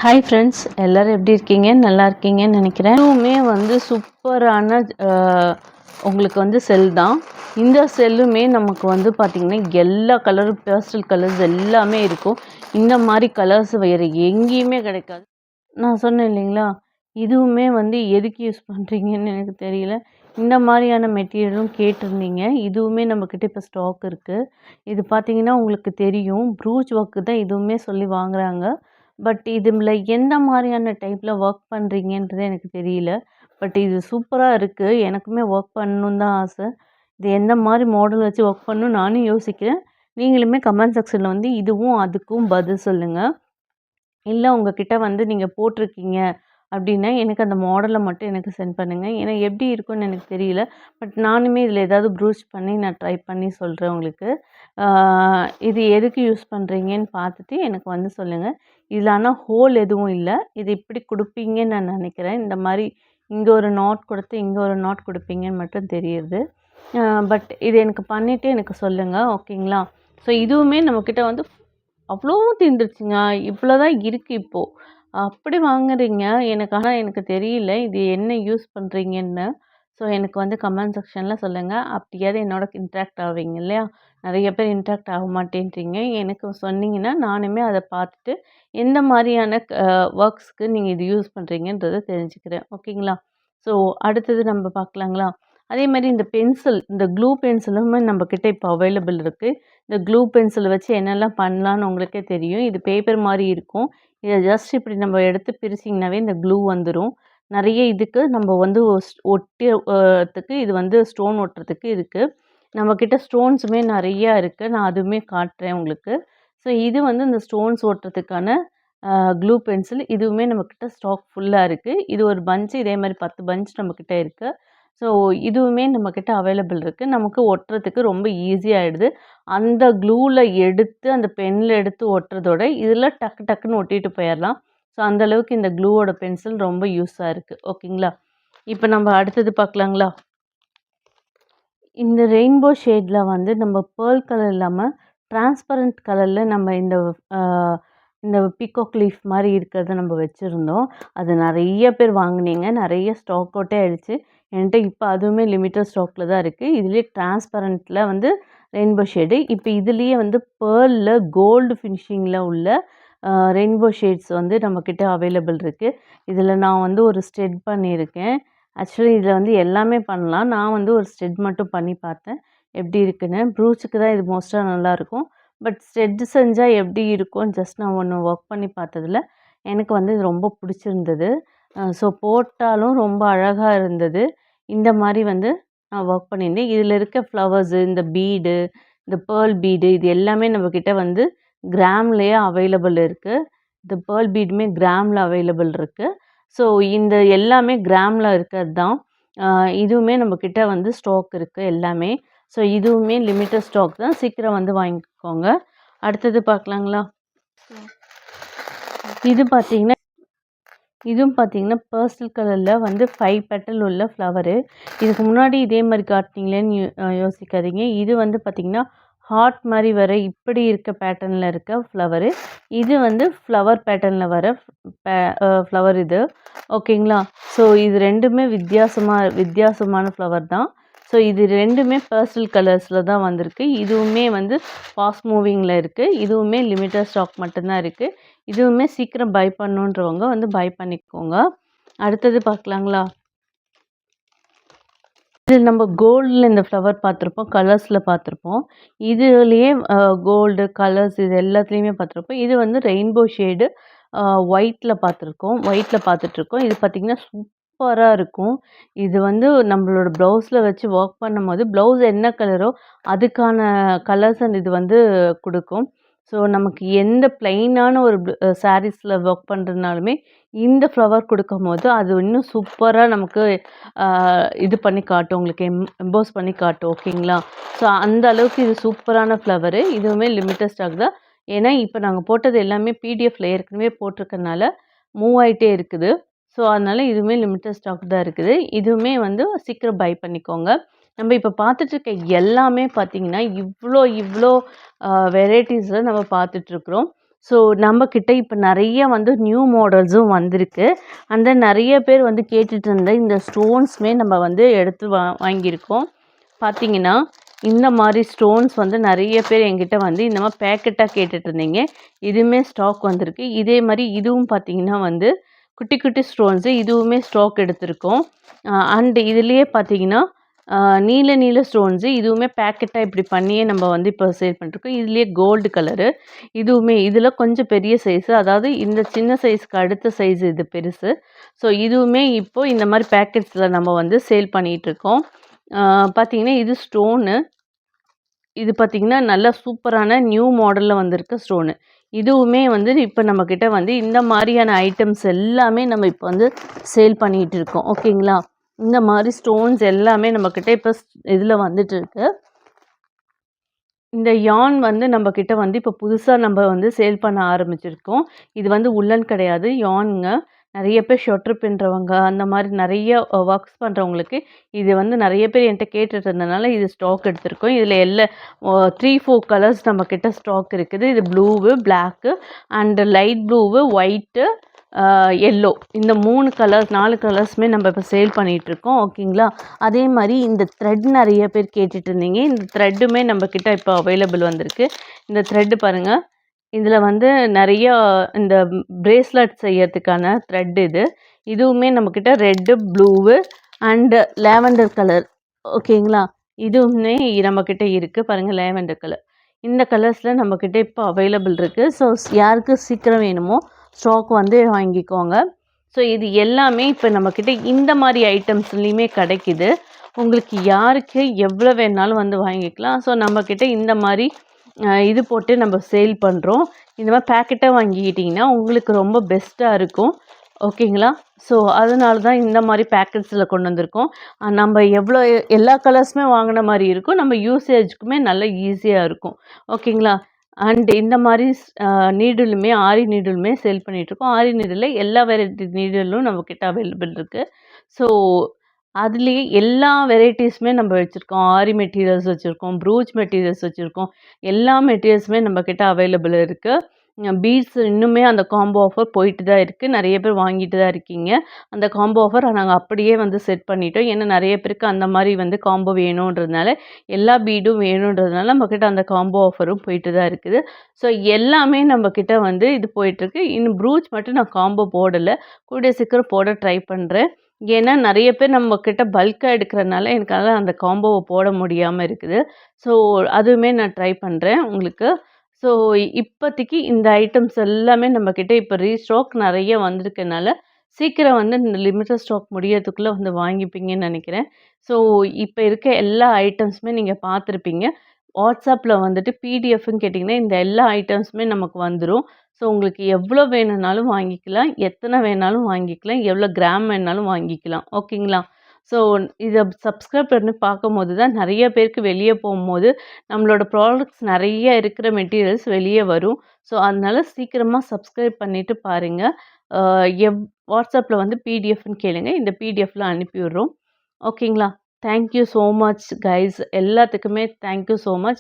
Hi friends, எல்லோரும் எப்படி இருக்கீங்க? நல்லா இருக்கீங்கன்னு நினைக்கிறேன். இதுவுமே வந்து சூப்பரான உங்களுக்கு வந்து செல் தான். இந்த செல்லுமே நமக்கு வந்து பார்த்திங்கன்னா எல்லா கலரும் பேஸ்டல் கலர்ஸ் எல்லாமே இருக்கும். இந்த மாதிரி கலர்ஸ் வேறு எங்கேயுமே கிடைக்காது. நான் சொன்னேன் இல்லைங்களா, இதுவுமே வந்து எதுக்கு யூஸ் பண்ணுறீங்கன்னு எனக்கு தெரியல. இந்த மாதிரியான மெட்டீரியலும் கேட்டிருந்தீங்க. இதுவுமே நம்மக்கிட்ட இப்போ ஸ்டாக் இருக்குது. இது பார்த்திங்கன்னா உங்களுக்கு தெரியும், ப்ரூச் ஒர்க்கு தான் இதுவுமே சொல்லி வாங்குறாங்க. பட் இதில் எந்த மாதிரியான டைப்பில் ஒர்க் பண்ணுறீங்கன்றது எனக்கு தெரியல. பட் இது சூப்பராக இருக்குது. எனக்குமே ஒர்க் பண்ணணுன்னு தான் ஆசை. இது எந்த மாதிரி மாடல் வச்சு ஒர்க் பண்ணணும்னு நானும் யோசிக்கிறேன். நீங்களுமே கமெண்ட் செக்ஷனில் வந்து இதுவும் அதுக்கும் பதில் சொல்லுங்கள். இல்லை உங்ககிட்ட வந்து நீங்கள் போட்டிருக்கீங்க அப்படின்னா எனக்கு அந்த மாடலை மட்டும் எனக்கு சென்ட் பண்ணுங்கள். ஏன்னா எப்படி இருக்கும்னு எனக்கு தெரியல. பட் நானுமே இதில் ஏதாவது ப்ரூச் பண்ணி நான் ட்ரை பண்ணி சொல்கிறேன் உங்களுக்கு. இது எதுக்கு யூஸ் பண்ணுறீங்கன்னு பார்த்துட்டு எனக்கு வந்து சொல்லுங்கள். இதில் ஆனால் ஹோல் எதுவும் இல்லை. இது இப்படி கொடுப்பீங்கன்னு நான் நினைக்கிறேன். இந்த மாதிரி இங்கே ஒரு நாட் கொடுத்து இங்கே ஒரு நாட் கொடுப்பீங்கன்னு மட்டும் தெரியுது. பட் இது எனக்கு பண்ணிவிட்டு எனக்கு சொல்லுங்கள், ஓகேங்களா? ஸோ இதுவுமே நம்மக்கிட்ட வந்து அவ்வளோ தீர்ந்துருச்சுங்க. இவ்வளோ தான் இருக்குது இப்போது. அப்படி வாங்குறீங்க. ஆனால் எனக்கு தெரியல இது என்ன யூஸ் பண்ணுறீங்கன்னு. ஸோ எனக்கு வந்து கமெண்ட் செக்ஷனில் சொல்லுங்கள். அப்படியாவது என்னோட இன்ட்ராக்ட் ஆவீங்க இல்லையா? நிறைய பேர் இன்ட்ராக்ட் ஆக மாட்டேன்றீங்க. எனக்கு சொன்னீங்கன்னா நானுமே அதை பார்த்துட்டு எந்த மாதிரியான ஒர்க்ஸ்க்கு நீங்கள் இது யூஸ் பண்ணுறீங்கன்றதை தெரிஞ்சுக்கிறேன். ஓகேங்களா? ஸோ அடுத்தது நம்ம பார்க்கலாங்களா? அதே மாதிரி இந்த பென்சில், இந்த க்ளூ பென்சிலுமே நம்மக்கிட்ட இப்போ அவைலபிள் இருக்குது. இந்த க்ளூ பென்சில் வச்சு என்னெல்லாம் பண்ணலான்னு உங்களுக்கே தெரியும். இது பேப்பர் மாதிரி இருக்கும். இதை ஜஸ்ட் இப்படி நம்ம எடுத்து பிரிச்சிங்கனாவே இந்த க்ளூ வந்துடும். நிறைய இதுக்கு நம்ம வந்து ஒட்டிறதுக்கு இது வந்து ஸ்டோன் ஒட்டுறதுக்கு இருக்குது. நம்மக்கிட்ட ஸ்டோன்ஸுமே நிறையா இருக்குது. நான் அதுவுமே காட்டுறேன் உங்களுக்கு. ஸோ இது வந்து இந்த ஸ்டோன்ஸ் ஒட்டுறதுக்கான க்ளூ பென்சில். இதுவுமே நம்மக்கிட்ட ஸ்டாக் ஃபுல்லாக இருக்குது. இது ஒரு பஞ்ச், இதே மாதிரி 10 பஞ்ச் நம்மக்கிட்ட இருக்குது. ஸோ இதுவுமே நம்மக்கிட்ட அவைலபிள் இருக்குது. நமக்கு ஒட்டுறதுக்கு ரொம்ப ஈஸியாகிடுது. அந்த க்ளூவில் எடுத்து அந்த பென்னில் எடுத்து ஒட்டுறதோட இதில் டக்கு டக்குன்னு ஒட்டிட்டு போயிடலாம். ஸோ அந்தளவுக்கு இந்த க்ளூவோட பென்சில் ரொம்ப யூஸாக இருக்குது. ஓகேங்களா? இப்போ நம்ம அடுத்தது பார்க்கலாங்களா? இந்த ரெயின்போ ஷேடில் வந்து நம்ம பேர்ல் கலர் இல்லாமல் டிரான்ஸ்பரண்ட் கலரில் நம்ம இந்த பீகாக் லீஃப் மாதிரி இருக்கிறத நம்ம வச்சுருந்தோம். அது நிறைய பேர் வாங்கினீங்க. நிறைய ஸ்டாக் அவுட்டே ஆகிடுச்சு. என்கிட்ட இப்போ அதுவுமே லிமிட்டட் ஸ்டாக்கில் தான் இருக்குது. இதுலேயே டிரான்ஸ்பரண்ட்டில் வந்து ரெயின்போ ஷேடு. இப்போ இதுலேயே வந்து பேர்லில் கோல்டு ஃபினிஷிங்கில் உள்ள ரெயின்போ ஷேட்ஸ் வந்து நம்மக்கிட்ட அவைலபிள் இருக்குது. இதில் நான் வந்து ஒரு ஸ்டெட் பண்ணியிருக்கேன். ஆக்சுவலி இதில் வந்து எல்லாமே பண்ணலாம். நான் வந்து ஒரு ஸ்டெட் மட்டும் பண்ணி பார்த்தேன் எப்படி இருக்குன்னு. ப்ரூச்சுக்கு தான் இது மோஸ்ட்டாக நல்லாயிருக்கும். பட் ஸ்டெட் செஞ்சால் எப்படி இருக்கும் ஜஸ்ட் நான் ஒன்று ஒர்க் பண்ணி பார்த்ததில் எனக்கு வந்து இது ரொம்ப பிடிச்சிருந்தது. ஸோ போட்டாலும் ரொம்ப அழகாக இருந்தது. இந்த மாதிரி வந்து நான் ஒர்க் பண்ணியிருந்தேன். இதில் இருக்க ஃப்ளவர்ஸு, இந்த பீடு, இந்த பேர்ல் பீடு இது எல்லாமே நம்மக்கிட்ட வந்து கிராம்லேயே அவைலபிள் இருக்குது. இந்த பேர்ல் பீடுமே கிராமில் அவைலபிள் இருக்குது. ஸோ இந்த எல்லாமே கிராமில் இருக்கிறது தான். இதுவுமே நம்மக்கிட்ட வந்து ஸ்டாக் இருக்குது எல்லாமே. ஸோ இதுவுமே லிமிட்டட் ஸ்டாக் தான். சீக்கிரம் வந்து வாங்கிக்கோங்க. அடுத்தது பார்க்கலாங்களா? இதுவும் பார்த்தீங்கன்னா பேஸ்டல் கலரில் வந்து 5 பெட்டல் உள்ள ஃப்ளவரு. இதுக்கு முன்னாடி இதே மாதிரி காட்டினீங்களேன்னு யோசிக்காதீங்க. இது வந்து பார்த்திங்கன்னா ஹார்ட் மாதிரி வர இப்படி இருக்க பேட்டர்னில் இருக்க ஃப்ளவரு. இது வந்து ஃப்ளவர் பேட்டர்னில் வர ஃப்ளவர் இது. ஓகேங்களா? ஸோ இது ரெண்டுமே வித்தியாசமான ஃப்ளவர் தான். ஸோ இது ரெண்டுமே பேஸ்டல் கலர்ஸில் தான் வந்திருக்கு. இதுவுமே வந்து ஃபாஸ்ட் மூவிங்கில் இருக்குது. இதுவுமே லிமிட்டட் ஸ்டாக் மட்டும்தான் இருக்குது. இதுவுமே சீக்கிரம் பை பண்ணணுன்றவங்க வந்து பை பண்ணிக்கோங்க. அடுத்தது பார்க்கலாங்களா? இது நம்ம கோல்டில் இந்த ஃப்ளவர் பார்த்துருப்போம், கலர்ஸில் பார்த்துருப்போம். இதுலேயே கோல்டு கலர்ஸ் இது எல்லாத்துலேயுமே பார்த்துருப்போம். இது வந்து ரெயின்போ ஷேடு ஒயிட்டில் பார்த்துட்ருக்கோம். இது பார்த்திங்கன்னா சூப்பராக இருக்கும். இது வந்து நம்மளோட ப்ளவுஸில் வச்சு ஒர்க் பண்ணும்போது ப்ளவுஸ் என்ன கலரோ அதுக்கான கலர்ஸ் இது வந்து கொடுக்கும். ஸோ நமக்கு எந்த ப்ளைனான ஒரு சாரீஸில் ஒர்க் பண்ணுறதுனாலுமே இந்த ஃப்ளவர் கொடுக்கும்போது அது இன்னும் சூப்பராக நமக்கு இது பண்ணி காட்டும், உங்களுக்கு எம்போஸ் பண்ணி காட்டும். ஓகேங்களா? ஸோ அந்த அளவுக்கு இது சூப்பரான ஃப்ளவரு. இதுவுமே லிமிட்டட் ஸ்டாக் தான். ஏன்னா இப்போ நாங்கள் போட்டது எல்லாமே பிடிஎஃப்ல ஏற்கனவே போட்டிருக்கனால மூவ் ஆகிட்டே இருக்குது. ஸோ அதனால் இதுவுமே லிமிட்டட் ஸ்டாக் தான் இருக்குது. இதுவுமே வந்து சீக்கிரம் பை பண்ணிக்கோங்க. நம்ம இப்போ பார்த்துட்ருக்க எல்லாமே பார்த்திங்கன்னா இவ்வளோ வெரைட்டிஸில் நம்ம பார்த்துட்ருக்குறோம். ஸோ நம்மக்கிட்ட இப்போ நிறைய வந்து நியூ மாடல்ஸும் வந்திருக்கு. அந்த நிறைய பேர் வந்து கேட்டுட்டு இருந்த இந்த ஸ்டோன்ஸுமே நம்ம வந்து எடுத்து வாங்கியிருக்கோம். பார்த்தீங்கன்னா, இந்த மாரி ஸ்டோன்ஸ் வந்து நிறைய பேர் என்கிட்ட வந்து இந்த மாரி பேக்கெட்டாக கேட்டுட்டு இருந்தீங்க. இதுவுமே ஸ்டாக் வந்திருக்கு. இதே மாரி இதுவும் பார்த்தீங்கன்னா வந்து குட்டி குட்டி ஸ்டோன்ஸு இதுவுமே ஸ்டாக் எடுத்திருக்கோம். அண்ட் இதுலயே பார்த்தீங்கன்னா, நீல நீல ஸ்டோன்ஸு இதுவுமே பேக்கெட்டா இப்படி பண்ணியே நம்ம வந்து இப்போ சேல் பண்ணிட்டுருக்கோம். இதுலயே கோல்டு கலரு. இதுவுமே இதில கொஞ்சம் பெரிய சைஸு. அதாவது இந்த சின்ன சைஸ்க்கு அடுத்த சைஸ் இது பெருசு. ஸோ இதுவுமே இப்போ இந்த மாரி பேக்கெட்ஸில நம்ம வந்து சேல் பண்ணிட்டுருக்கோம். பார்த்தீங்கன்னா, இது ஸ்டோனு. இது பார்த்தீங்கன்னா, நல்லா சூப்பரான நியூ மாடல்ல வந்திருக்க ஸ்டோனு. இதுவுமே வந்து இப்ப நம்மகிட்ட வந்து இந்த மாரியான ஐட்டம்ஸ் எல்லாமே நம்ம இப்ப வந்து சேல் பண்ணிட்டு இருக்கோம். ஓகேங்களா? இந்த மாரி ஸ்டோன்ஸ் எல்லாமே நம்மகிட்ட இப்ப இதுல வந்துட்டு இருக்கு. இந்த யான் வந்து நம்மகிட்ட வந்து இப்ப புதுசா நம்ம வந்து சேல் பண்ண ஆரம்பிச்சிருக்கோம். இது வந்து உல்லன் கிடையாது. யான்ங்க. நெறைய பேர் ஷொட்டர் பின்றவங்க, அந்த மாரி நெறைய ஒர்க்ஸ் பண்றவங்களுக்கு இது வந்து நெறைய பேர் என்ட்ட கேட்டுட்டு இருந்தனால இது ஸ்டாக் எடுத்திருக்கோம். இதுல 3, 4 கலர்ஸ் நம்மகிட்ட ஸ்டாக் இருக்குது. இது blue, black and light blue, white, yellow இந்த 3 கலர்ஸ் 4 கலர்ஸுமே நம்ம இப்போ சேல் பண்ணிகிட்ருக்கோம். ஓகேங்களா? அதே மாரி இந்த த்ரெட் நெறைய பேர் கேட்டுட்டு இருந்தீங்க. இந்த த்ரெட்டுமே நம்மக்கிட்ட இப்போ அவைலபிள் வந்திருக்கு. இந்த த்ரெட்டு பாருங்க. இதில வந்து நெறைய இந்த பிரேஸ்லெட் செய்யறதுக்கான த்ரெட் இது. இதுவுமே நம்மக்கிட்ட red, blue and lavender colour. ஓகேங்களா? இதுவுமே நம்மக்கிட்ட இருக்கு. பாருங்க லாவெண்டர் கலர். இந்த கலர்ஸ்ல நம்மக்கிட்ட இப்போ அவைலபிள் இருக்கு. ஸோ யாருக்கு சீக்கிரம் வேணுமோ ஸ்டாக் வந்து வாங்கிக்கோங்க. ஸோ இது எல்லாமே இப்போ நம்மக்கிட்ட இந்த மாரி ஐட்டம்ஸ்லயுமே கிடைக்குது. உங்களுக்கு யாருக்கு எவ்வளோ வேணாலும் வந்து வாங்கிக்கலாம். ஸோ நம்மக்கிட்ட இந்த மாரி இது போட்டு நம்ம சேல் பண்ணுறோம். இந்த மாரி பேக்கெட்டா வாங்கிக்கிட்டிங்கன்னா உங்களுக்கு ரொம்ப பெஸ்ட்டா இருக்கும். ஓகேங்களா? ஸோ அதனால தான் இந்த மாரி பேக்கெட்ஸில் கொண்டு வந்திருக்கோம். நம்ம எவ்வளோ எல்லா கலர்ஸுமே வாங்குன மாரி இருக்கும். நம்ம யூசேஜ்க்குமே நல்ல ஈஸியா இருக்கும். ஓகேங்களா? அண்ட் இந்த மாரி நீடிலுமே ஆரி நீடிலுமே சேல் பண்ணிட்டுருக்கோம். ஆரி நீடில்ல எல்லா வெரைட்டி நீடிலும் நம்மக்கிட்ட அவைலபிள் இருக்கு. ஸோ அதுலயே எல்லா வெரைட்டீஸுமே நம்ம வச்சிருக்கோம். ஆரி மெட்டீரியல்ஸ் வச்சிருக்கோம். ப்ரூச் மெட்டீரியல்ஸ் வச்சிருக்கோம். எல்லா மெட்டீரியல்ஸுமே நம்மக்கிட்ட அவைலபிள் இருக்கு. பீட்ஸ் இன்னுமே அந்த காம்போ ஆஃபர் போயிட்டு தான் இருக்கு. நெறைய பேர் வாங்கிட்டு தான் இருக்கீங்க. அந்த காம்போ ஆஃபர் நாங்க அப்படியே வந்து செட் பண்ணிட்டோம். ஏன்னா நெறைய பேருக்கு அந்த மாரி வந்து காம்போ வேணுன்றதுனால, எல்லா பீடும் வேணுன்றதுனால நம்மக்கிட்ட அந்த காம்போ ஆஃபரும் போயிட்டு தான் இருக்குது. ஸோ எல்லாமே நம்மக்கிட்ட வந்து இது போயிட்டுருக்கு. இன்னும் ப்ரூச் மட்டும் நான் காம்போ போடல. கூடிய சீக்கிரம் போட ட்ரை பண்றேன். ஏன்னா நெறைய பேர் நம்மக்கிட்ட பல்க்கா எடுக்கிறனால எனக்கால அந்த காம்போவ போட முடியாம இருக்குது. ஸோ அதுவுமே நான் ட்ரை பண்றேன் உங்களுக்கு. ஸோ இப்போதைக்கு இந்த ஐட்டம்ஸ் எல்லாமே நம்மக்கிட்ட இப்போ ரீஸ்டாக் நெறைய வந்திருக்கனால, சீக்கிரம் வந்து இந்த லிமிட்டட் ஸ்டாக் முடியறதுக்குள்ள வந்து வாங்கிப்பீங்கன்னு நெனைக்கிறேன். ஸோ இப்ப இருக்க எல்லா ஐட்டம்ஸுமே நீங்க பார்த்துருப்பீங்க. வாட்ஸ்அப்ல வந்துட்டு பிடிஎஃப்ன்னு கேட்டிங்கன்னா, இந்த எல்லா ஐட்டம்ஸுமே நமக்கு வந்துரும். ஸோ உங்களுக்கு எவ்வளோ வேணும்னாலும் வாங்கிக்கலாம். எத்தனை வேணாலும் வாங்கிக்கலாம். எவ்வளோ கிராம் வேணாலும் வாங்கிக்கலாம். ஓகேங்களா? ஸோ இத சப்ஸ்கிரைப் பண்ணி பார்க்கும்போது தான் நெறைய பேருக்கு வெளிய போம்போது, நம்மளோட ப்ராடக்ட்ஸ் நெறைய இருக்கிற மெட்டீரியல்ஸ் வெளிய வரும். ஸோ அதனால சீக்கிரமா சப்ஸ்கிரைப் பண்ணிட்டு பாருங்க. அ எவ் வாட்ஸ்அப்ல வந்து பிடிஎஃப்ன்னு கேளுங்க. இந்த பிடிஎஃப்ல அனுப்பி விடுறோம். ஓகேங்களா? Thank you so much guys. எல்லாத்துக்குமே தேங்க் யூ ஸோ மச்.